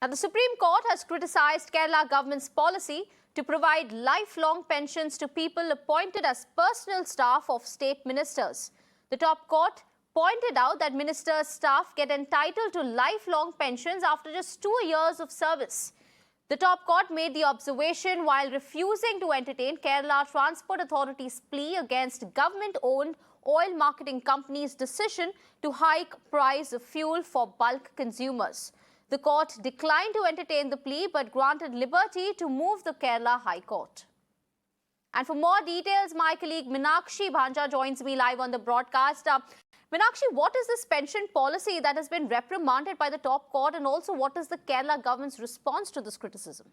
Now, the Supreme Court has criticised Kerala government's policy to provide lifelong pensions to people appointed as personal staff of state ministers. The top court pointed out that ministers' staff get entitled to lifelong pensions after just 2 years of service. The top court made the observation while refusing to entertain Kerala Transport Authority's plea against government-owned oil marketing company's decision to hike price of fuel for bulk consumers. The court declined to entertain the plea but granted liberty to move the Kerala High Court. And for more details, my colleague Meenakshi Bhanja joins me live on the broadcast. Meenakshi, what is this pension policy that has been reprimanded by the top court, and also what is the Kerala government's response to this criticism?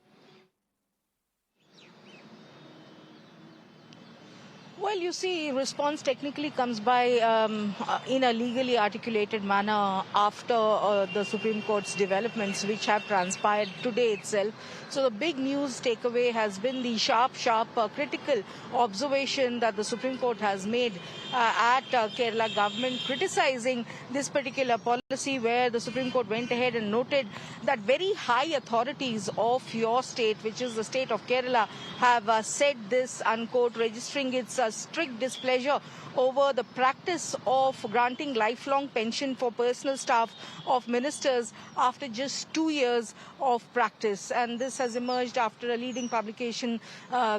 Well, you see, response technically comes by in a legally articulated manner after the Supreme Court's developments, which have transpired today itself. So the big news takeaway has been the sharp, critical observation that the Supreme Court has made at Kerala government, criticizing this particular policy, where the Supreme Court went ahead and noted that very high authorities of your state, which is the state of Kerala, have said this, unquote, registering its strict displeasure over the practice of granting lifelong pension for personal staff of ministers after just 2 years of practice. And this has emerged after a leading publication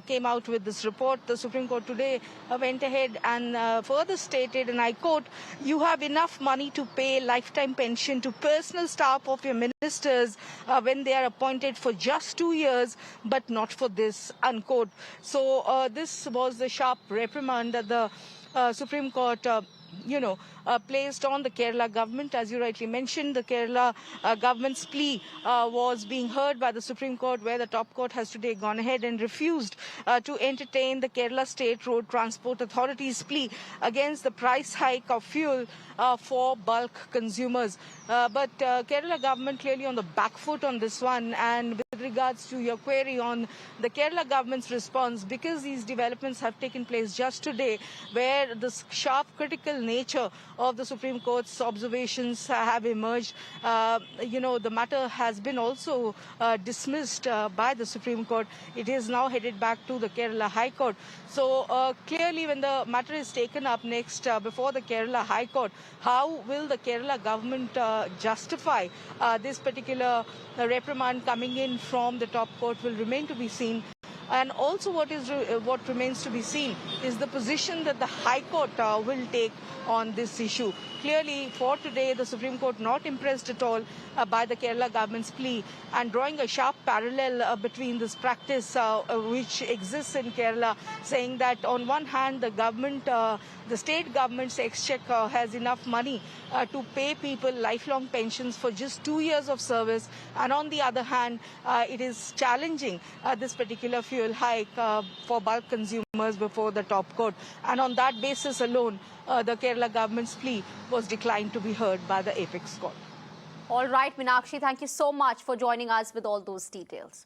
came out with this report. The Supreme Court today went ahead and further stated, and I quote, "You have enough money to pay lifetime pension to personal staff of your ministers when they are appointed for just 2 years, but not for this," unquote. So this was the sharp reprimand that the Supreme Court placed on the Kerala government. As you rightly mentioned, the Kerala government's plea was being heard by the Supreme Court, where the top court has today gone ahead and refused to entertain the Kerala State Road Transport Authority's plea against the price hike of fuel for bulk consumers. But Kerala government clearly on the back foot on this one. And with regards to your query on the Kerala government's response, because these developments have taken place just today, where the sharp critical nature of the Supreme Court's observations have emerged, the matter has been also dismissed by the Supreme Court. It is now headed back to the Kerala High Court. So clearly, when the matter is taken up next before the Kerala High Court, how will the Kerala government justify this particular reprimand coming in from the top court will remain to be seen. And also what remains to be seen is the position that the High Court will take on this issue. Clearly, for today, the Supreme Court not impressed at all by the Kerala government's plea, and drawing a sharp parallel between this practice which exists in Kerala, saying that on one hand, the government, the state government's exchequer has enough money to pay people lifelong pensions for just 2 years of service, and on the other hand, it is challenging this particular fuel hike for bulk consumers before the top court. And on that basis alone, the Kerala government's plea was declined to be heard by the apex court. All right, Meenakshi, thank you so much for joining us with all those details.